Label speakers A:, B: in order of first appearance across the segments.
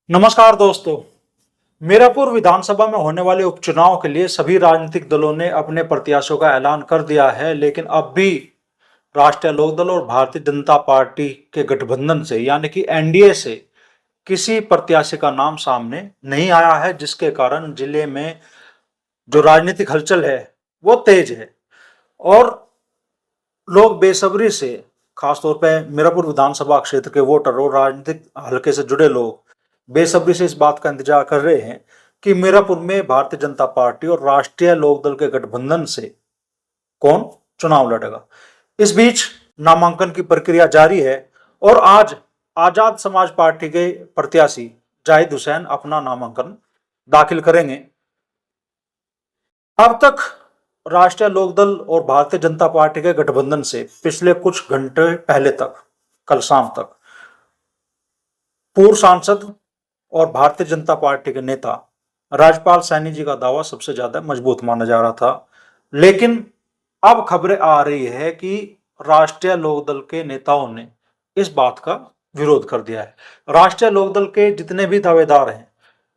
A: नमस्कार दोस्तों। मीरापुर विधानसभा में होने वाले उपचुनाव के लिए सभी राजनीतिक दलों ने अपने प्रत्याशियों का ऐलान कर दिया है, लेकिन अब भी राष्ट्रीय लोकदल और भारतीय जनता पार्टी के गठबंधन से यानी कि एनडीए से किसी प्रत्याशी का नाम सामने नहीं आया है, जिसके कारण जिले में जो राजनीतिक हलचल है वो तेज है और लोग बेसब्री से, खासतौर पर मीरापुर विधानसभा क्षेत्र के वोटर और राजनीतिक हलके से जुड़े लोग बेसब्री से इस बात का इंतजार कर रहे हैं कि मीरापुर में भारतीय जनता पार्टी और राष्ट्रीय लोकदल के गठबंधन से कौन चुनाव लड़ेगा। इस बीच नामांकन की प्रक्रिया जारी है और आज आजाद समाज पार्टी के प्रत्याशी जाहिद हुसैन अपना नामांकन दाखिल करेंगे। अब तक राष्ट्रीय लोकदल और भारतीय जनता पार्टी के गठबंधन से पिछले कुछ घंटे पहले तक, कल शाम तक, पूर्व सांसद और भारतीय जनता पार्टी के नेता राजपाल सैनी जी का दावा सबसे ज्यादा मजबूत माना जा रहा था, लेकिन अब खबरें आ रही है कि राष्ट्रीय लोकदल के नेताओं ने इस बात का विरोध कर दिया है। राष्ट्रीय लोकदल के जितने भी दावेदार हैं,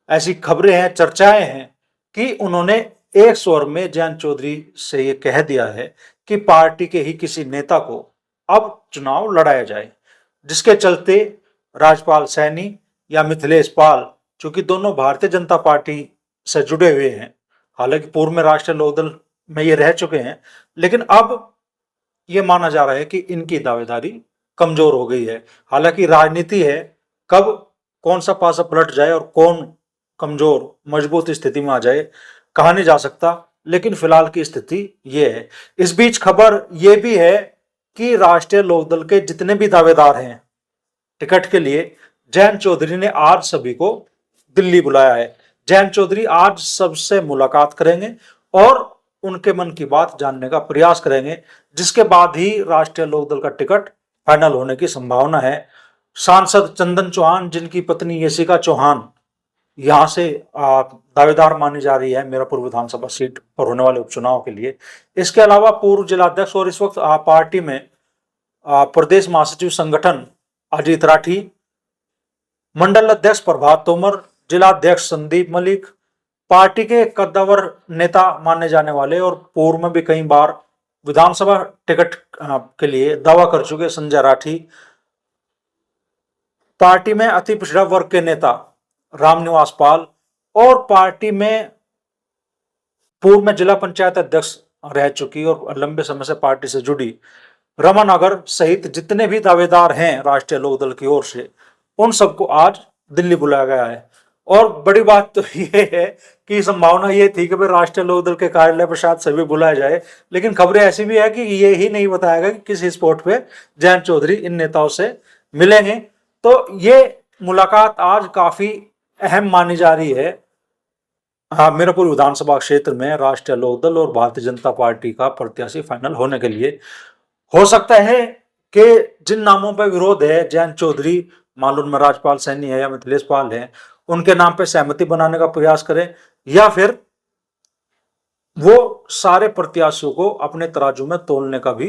A: ऐसी खबरें हैं, चर्चाएं हैं कि उन्होंने एक स्वर में जयंत चौधरी से ये कह दिया है कि पार्टी के ही किसी नेता को अब चुनाव लड़ाया जाए, जिसके चलते राजपाल सैनी या मिथिलेश पाल, चूंकि दोनों भारतीय जनता पार्टी से जुड़े हुए हैं, हालांकि पूर्व में राष्ट्रीय लोकदल में ये रह चुके हैं, लेकिन अब ये माना जा रहा है कि इनकी दावेदारी कमजोर हो गई है। हालांकि राजनीति है, कब कौन सा पासा पलट जाए और कौन कमजोर मजबूत स्थिति में आ जाए कहा नहीं जा सकता, लेकिन फिलहाल की स्थिति ये है। इस बीच खबर ये भी है कि राष्ट्रीय लोकदल के जितने भी दावेदार हैं टिकट के लिए, जयंत चौधरी ने आज सभी को दिल्ली बुलाया है। जयंत चौधरी आज सबसे मुलाकात करेंगे और उनके मन की बात जानने का प्रयास करेंगे, जिसके बाद ही राष्ट्रीय लोकदल का टिकट फाइनल होने की संभावना है। सांसद चंदन चौहान, जिनकी पत्नी यशिका चौहान यहां से दावेदार मानी जा रही है मीरापुर विधानसभा सीट पर होने वाले उपचुनाव के लिए। इसके अलावा पूर्व जिलाध्यक्ष और इस वक्त पार्टी में प्रदेश महासचिव संगठन अजीत राठी, मंडल अध्यक्ष प्रभात तोमर, जिलाध्यक्ष संदीप मलिक, पार्टी के कद्दावर नेता माने जाने वाले और पूर्व में भी कई बार विधानसभा टिकट के लिए दावा कर चुके संजय राठी, पार्टी में अति पिछड़ा वर्ग के नेता रामनिवास पाल और पार्टी में पूर्व में जिला पंचायत अध्यक्ष रह चुकी और लंबे समय से पार्टी से जुड़ी रमन अगर सहित जितने भी दावेदार हैं राष्ट्रीय लोकदल की ओर से, उन सबको आज दिल्ली बुलाया गया है। और बड़ी बात तो ये है कि संभावना ये थी कि भाई राष्ट्रीय लोकदल के कार्यालय पर शायद सभी बुलाया जाए, लेकिन खबरें ऐसी भी है कि ये ही नहीं बताया गया कि किस स्पॉट पे जयंत चौधरी इन नेताओं से मिलेंगे। तो ये मुलाकात आज काफी अहम मानी जा रही है। मीरापुर विधानसभा क्षेत्र में राष्ट्रीय लोकदल और भारतीय जनता पार्टी का प्रत्याशी फाइनल होने के लिए हो सकता है कि जिन नामों पर विरोध है, जयंत चौधरी, मालूम में राजपाल सैनी है या मिथिलेश पाल है, उनके नाम पे सहमति बनाने का प्रयास करें या फिर वो सारे प्रत्याशियों को अपने तराजू में तोलने का भी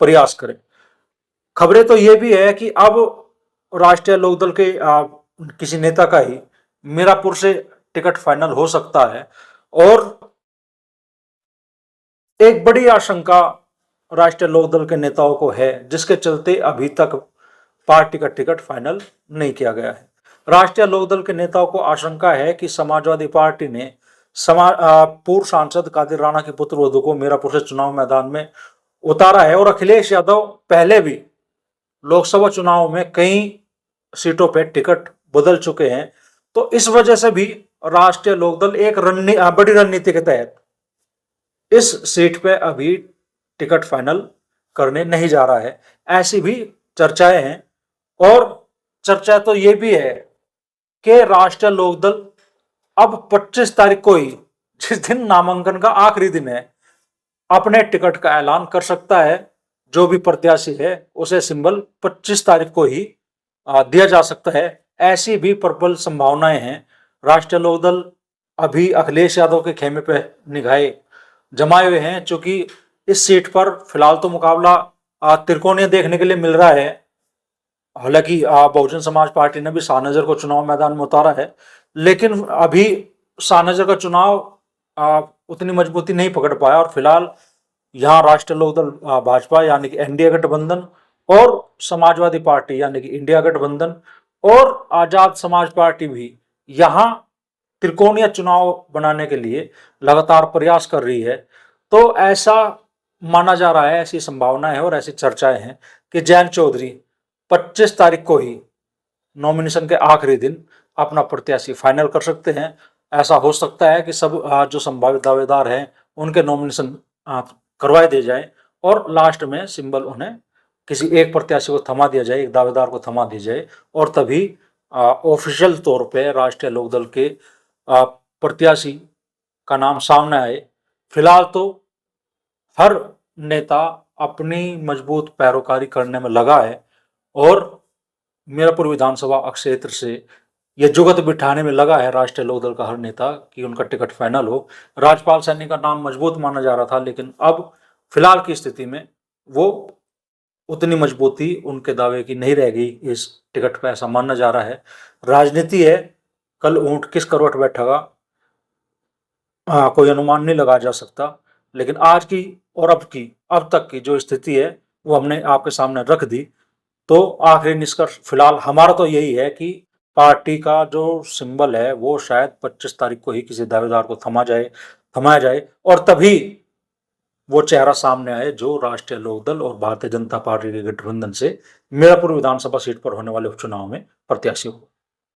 A: प्रयास करें। खबरें तो ये भी है कि अब राष्ट्रीय लोकदल के किसी नेता का ही मीरापुर से टिकट फाइनल हो सकता है और एक बड़ी आशंका राष्ट्रीय लोकदल के नेताओं को है, जिसके चलते अभी तक पार्टी का टिकट फाइनल नहीं किया गया है। राष्ट्रीय लोकदल के नेताओं को आशंका है कि समाजवादी पार्टी ने पूर्व सांसद कादिर राणा के पुत्र वधू को मीरापुर से चुनाव मैदान में उतारा है और अखिलेश यादव पहले भी लोकसभा चुनाव में कई सीटों पर टिकट बदल चुके हैं। तो इस वजह से भी राष्ट्रीय लोकदल एक बड़ी रणनीति के तहत इस सीट पे अभी टिकट फाइनल करने नहीं जा रहा है, ऐसी भी चर्चाएं हैं। और चर्चा तो ये भी है कि राष्ट्रीय लोकदल अब 25 तारीख को ही, जिस दिन नामांकन का आखिरी दिन है, अपने टिकट का ऐलान कर सकता है। जो भी प्रत्याशी है उसे सिंबल 25 तारीख को ही दिया जा सकता है, ऐसी भी प्रबल संभावनाएं हैं। राष्ट्रीय लोकदल अभी अखिलेश यादव के खेमे पे निगाहें जमाए हुए हैं, चूंकि इस सीट पर फिलहाल तो मुकाबला त्रिकोणीय देखने के लिए मिल रहा है। हालांकि बहुजन समाज पार्टी ने भी शाहनजर को चुनाव मैदान में उतारा है, लेकिन अभी शाहनजर का चुनाव उतनी मजबूती नहीं पकड़ पाया और फिलहाल यहाँ राष्ट्रीय लोकदल भाजपा यानी कि एनडीए गठबंधन और समाजवादी पार्टी यानी कि इंडिया गठबंधन और आजाद समाज पार्टी भी यहाँ त्रिकोणीय चुनाव बनाने के लिए लगातार प्रयास कर रही है। तो ऐसा माना जा रहा है, ऐसी संभावना है और ऐसी चर्चाएं हैं कि जयंत चौधरी 25 तारीख को ही नॉमिनेशन के आखिरी दिन अपना प्रत्याशी फाइनल कर सकते हैं। ऐसा हो सकता है कि सब जो संभावित दावेदार हैं उनके नॉमिनेशन करवाए दिए जाए और लास्ट में सिंबल उन्हें किसी एक प्रत्याशी को थमा दिया जाए, एक दावेदार को थमा दिया जाए और तभी ऑफिशियल तौर पे राष्ट्रीय लोकदल के प्रत्याशी का नाम सामने आए। फिलहाल तो हर नेता अपनी मजबूत पैरोकारी करने में लगा है और मीरापुर विधानसभा क्षेत्र से यह जुगत बिठाने में लगा है राष्ट्रीय लोकदल का हर नेता कि उनका टिकट फाइनल हो। राजपाल सैनी का नाम मजबूत माना जा रहा था, लेकिन अब फिलहाल की स्थिति में वो उतनी मजबूती उनके दावे की नहीं रह गई इस टिकट पर, ऐसा माना जा रहा है। राजनीति है, कल ऊंट किस करवट बैठेगा कोई अनुमान नहीं लगाया जा सकता, लेकिन आज की और अब तक की जो स्थिति है वो हमने आपके सामने रख दी। तो आखिरी निष्कर्ष फिलहाल हमारा तो यही है कि पार्टी का जो सिंबल है वो शायद 25 तारीख को ही किसी दावेदार को थमाया जाए और तभी वो चेहरा सामने आए जो राष्ट्रीय लोकदल और भारतीय जनता पार्टी के गठबंधन से मीरापुर विधानसभा सीट पर होने वाले उपचुनाव में प्रत्याशी हो।